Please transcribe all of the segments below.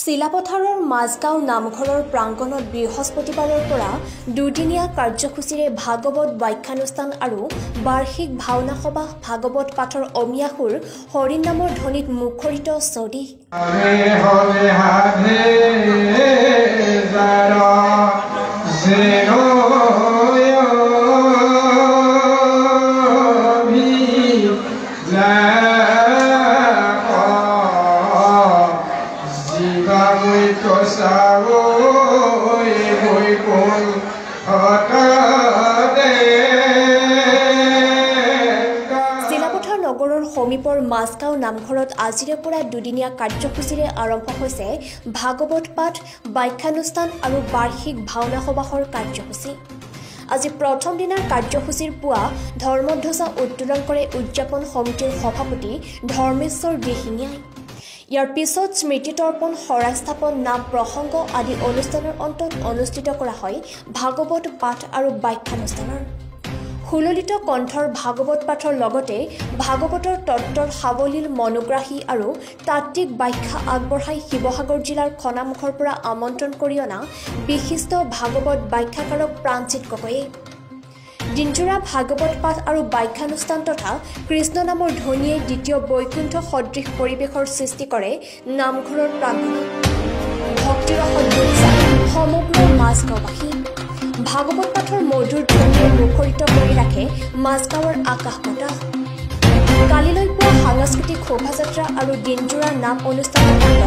চিলাপথাৰৰ মাজগাঁও নামঘৰৰ প্ৰাংগণত বৃহস্পতিবাৰৰ পৰা দুদিনীয়া কাৰ্যসূচীৰে ভাগৱত ব্যাখ্যানুষ্ঠান আৰু বাৰ্ষিক ভাওনা সভা ভাগৱত পাঠৰ অমিয়া সুৰ হৰিণ নামৰ ধ্বনিত মুখৰিত চৌদি চিলাপথাৰ নগৰৰ সমীপৰ মাজগাঁও নামঘৰত আজিৰে পৰা দুদিনীয়া কাৰ্যসূচীৰে আৰম্ভ হৈছে ভাগৱত পাঠ ব্যাখ্যানুষ্ঠান আৰু বাৰ্ষিক ভাওনা সভাৰ কাৰ্যসূচী। আজি প্ৰথম দিনাৰ কাৰ্যসূচীৰ পুৱা ধৰ্মধ্বজা উত্তোলন কৰে উদযাপন সমিতিৰ সভাপতি ধৰ্মেশ্বৰ দিহিঙীয়াই। ইয়াৰ পিছত স্মৃতি তৰ্পণ শৰাই স্থাপন নাম প্ৰসংগ আদি অনুষ্ঠানৰ অন্তত অনুষ্ঠিত কৰা হয় ভাগৱত পাঠ আৰু ব্যাখ্যানুষ্ঠানৰ সুললিত কণ্ঠৰ ভাগৱত পাঠৰ লগতে ভাগৱতৰ তত্ত্বৰ সাৱলীল মনোগ্ৰাহী আৰু তাত্ত্বিক ব্যাখ্যা আগবঢ়াই শিৱসাগৰ জিলাৰ খনামুখৰ পৰা আমন্ত্ৰণ কৰি অনা বিশিষ্ট ভাগৱত ব্যাখ্যাকাৰক প্ৰাণজিৎ গগৈয়ে দিনজোৰা ভাগৱত পাঠ আৰু ব্যাখ্যানুষ্ঠান তথা কৃষ্ণ নামৰ ধ্বনিয়ে দ্বিতীয় বৈকুণ্ঠ সদৃশ পৰিৱেশৰ সৃষ্টি কৰে নামঘৰৰ প্ৰাংগণত। ভক্তিৰসত বৈছা সমগ্ৰ মাজগাঁওবাসী ভাগৱত পাঠৰ মধুৰ ধ্বনিয়ে মুখৰিত কৰি ৰাখে মাজগাঁৱৰ আকাশ বতাহ। কালিলৈ পুৱা সাংস্কৃতিক শোভাযাত্ৰা আৰু দিনজোৰা নাম অনুষ্ঠানৰ অন্তত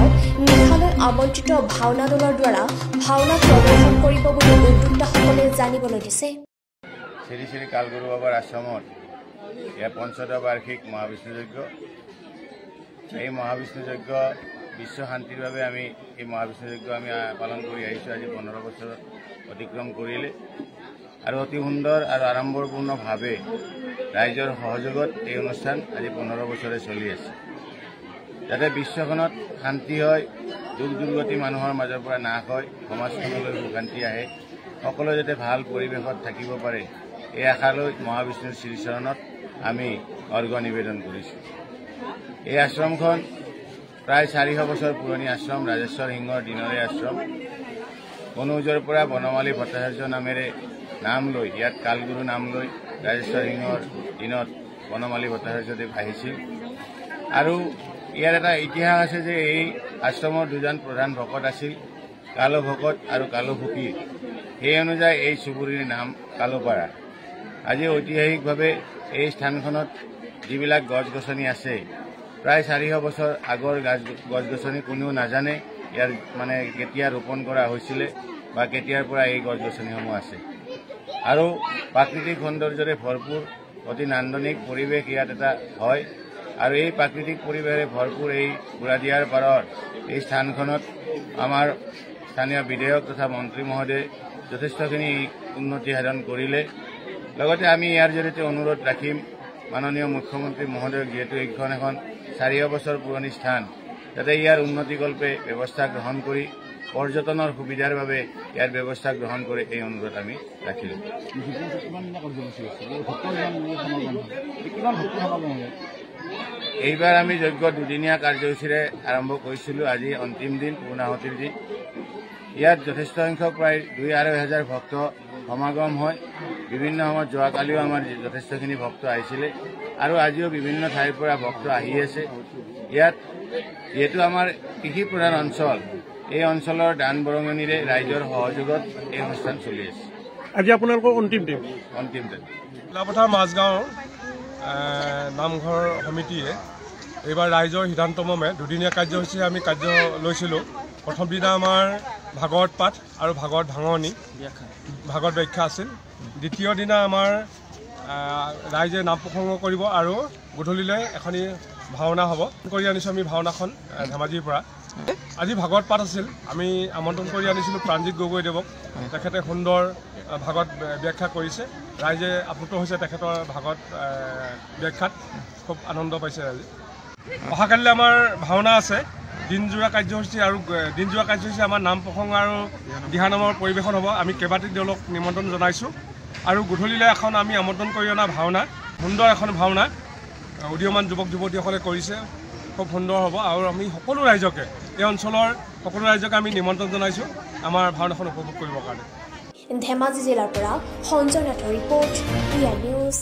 নিশালৈ আমন্ত্ৰিত ভাওনা দলৰ দ্বাৰা ভাওনা প্ৰদৰ্শন কৰিব বুলি উদ্যোক্তাসকলে জানিবলৈ দিছে। শ্ৰী শ্ৰী কালগুৰু বাবাৰ আশ্ৰমত ইয়াৰ পঞ্চদশ বাৰ্ষিক মহাবিষ্ণু যজ্ঞ। এই মহাবিষ্ণু যজ্ঞ বিশ্ব শান্তিৰ বাবে আমি এই মহাবিষ্ণু যজ্ঞ আমি পালন কৰি আহিছোঁ। আজি 15 বছৰ অতিক্ৰম কৰিলে আৰু অতি সুন্দৰ আৰু আড়ম্বৰপূৰ্ণভাৱে ৰাইজৰ সহযোগত এই অনুষ্ঠান আজি 15 বছৰে চলি আছে। যাতে বিশ্বখনত শান্তি হয়, দুখ দুৰ্গতি মানুহৰ মাজৰ পৰা নাশ হয়, সমাজখনলৈ শান্তি আহে, সকলোৱে যাতে ভাল পৰিৱেশত থাকিব পাৰে, এই আশালৈ মহাবিষ্ণুৰ শ্ৰীচৰণত আমি অৰ্ঘ্য নিবেদন কৰিছোঁ। এই আশ্ৰমখন প্ৰায় 400 বছৰ পুৰণি আশ্ৰম, ৰাজেশ্বৰ সিংহৰ দিনৰে আশ্ৰম। কনৌজৰ পৰা বনমালী ভট্টাচাৰ্য নামেৰে নাম লৈ ইয়াত কালগুৰু নাম লৈ ৰাজেশ্বৰ সিংহৰ দিনত বনমালী ভট্টাচাৰ্যদেৱ আহিছিল। আৰু ইয়াৰ এটা ইতিহাস আছে যে এই আশ্ৰমৰ দুজন প্ৰধান ভকত আছিল, কালো ভকত আৰু কালো ফকীৰ। সেই অনুযায়ী এই চুবুৰীৰ নাম কালোপাৰা। আজি ঐতিহাসিকভাৱে এই স্থানখনত যিবিলাক গছ গছনি আছে, প্ৰায় 400 বছৰ আগৰ গছ গছনি কোনেও নাজানে ইয়াৰ মানে কেতিয়া ৰোপণ কৰা হৈছিলে বা কেতিয়াৰ পৰা এই গছ গছনিসমূহ আছে। আৰু প্ৰাকৃতিক সৌন্দৰ্যৰে ভৰপূৰ অতি নান্দনিক পৰিৱেশ ইয়াত এটা হয়। আৰু এই প্ৰাকৃতিক পৰিৱেশৰে ভৰপূৰ এই বুঢ়াদিয়াৰ পাৰৰ এই স্থানখনত আমাৰ স্থানীয় বিধায়ক তথা মন্ত্ৰী মহোদয়ে যথেষ্টখিনি উন্নতি সাধন কৰিলে। লগতে আমি ইয়াৰ জৰিয়তে অনুৰোধ ৰাখিম মাননীয় মুখ্যমন্ত্ৰী মহোদয়ক, যিহেতু এইখন এখন 400 বছৰ পুৰণি স্থান, যাতে ইয়াৰ উন্নতিকল্পে ব্যৱস্থা গ্ৰহণ কৰি পৰ্যটনৰ সুবিধাৰ বাবে ইয়াৰ ব্যৱস্থা গ্ৰহণ কৰি এই অনুৰোধ আমি ৰাখিলোঁ। এইবাৰ আমি যজ্ঞ দুদিনীয়া কাৰ্যসূচীৰে আৰম্ভ কৰিছিলোঁ। আজি অন্তিম দিন, পূৰ্ণাহুতিৰ দিন। ইয়াত যথেষ্ট সংখ্যক প্ৰায় 2-2.5 হাজাৰ ভক্ত সমাগম হয়। বিভিন্ন সময়ত যোৱাকালিও আমাৰ যথেষ্টখিনি ভক্ত আহিছিলে আৰু আজিও বিভিন্ন ঠাইৰ পৰা ভক্ত আহি আছে। ইয়াত যিহেতু আমাৰ কৃষি প্ৰধান অঞ্চল, এই অঞ্চলৰ দান বৰঙণিৰে ৰাইজৰ সহযোগত এই অনুষ্ঠান চলি আছে। আজি আপোনালোকৰ অন্তিম দিন। চিলাপথাৰ মাজগাঁও নামঘৰ সমিতিয়ে এইবাৰ ৰাইজৰ সিদ্ধান্তমৰ্মে দুদিনীয়া কাৰ্যসূচীৰে আমি কাৰ্য লৈছিলোঁ। প্ৰথম দিনা আমাৰ ভাগৱত পাঠ আৰু ভাগৱত ভাঙনি ভাগৱত ব্যাখ্যা আছিল। দ্বিতীয় দিনা আমাৰ ৰাইজে নাম প্ৰসংগ কৰিব আৰু গধূলিলৈ এখনি ভাওনা হ'ব। কৰি আনিছোঁ আমি ভাওনাখন ধেমাজিৰ পৰা। আজি ভাগৱত পাঠ আছিল। আমি আমন্ত্ৰণ কৰি আনিছিলোঁ প্ৰাণজিৎ গগৈদেৱক। তেখেতে সুন্দৰ ভাগৱত ব্যাখ্যা কৰিছে। ৰাইজে আপ্লুত হৈছে তেখেতৰ ভাগৱত ব্যাখ্যাত, খুব আনন্দ পাইছে ৰাইজে। অহাকালিলৈ আমাৰ ভাওনা আছে, দিনজোৰা কাৰ্যসূচী আৰু দিনজোৰা কাৰ্যসূচী আমাৰ নাম প্ৰসংগ আৰু দিহানামৰ পৰিৱেশন হ'ব। আমি কেইবাটি দলক নিমন্ত্ৰণ জনাইছোঁ আৰু গধূলিলৈ এখন আমি আমন্ত্ৰণ কৰি অনা ভাওনা, সুন্দৰ এখন ভাওনা উদীয়মান যুৱক যুৱতীসকলে কৰিছে, খুব সুন্দৰ হ'ব। আৰু আমি সকলো ৰাইজকে এই অঞ্চলৰ সকলো ৰাইজক আমি নিমন্ত্ৰণ জনাইছোঁ আমাৰ ভাওনাখন উপভোগ কৰিবৰ কাৰণে। ধেমাজি জিলাৰ পৰা সঞ্জয় নাথৰ ৰিপৰ্ট, ইয়া নিউজ।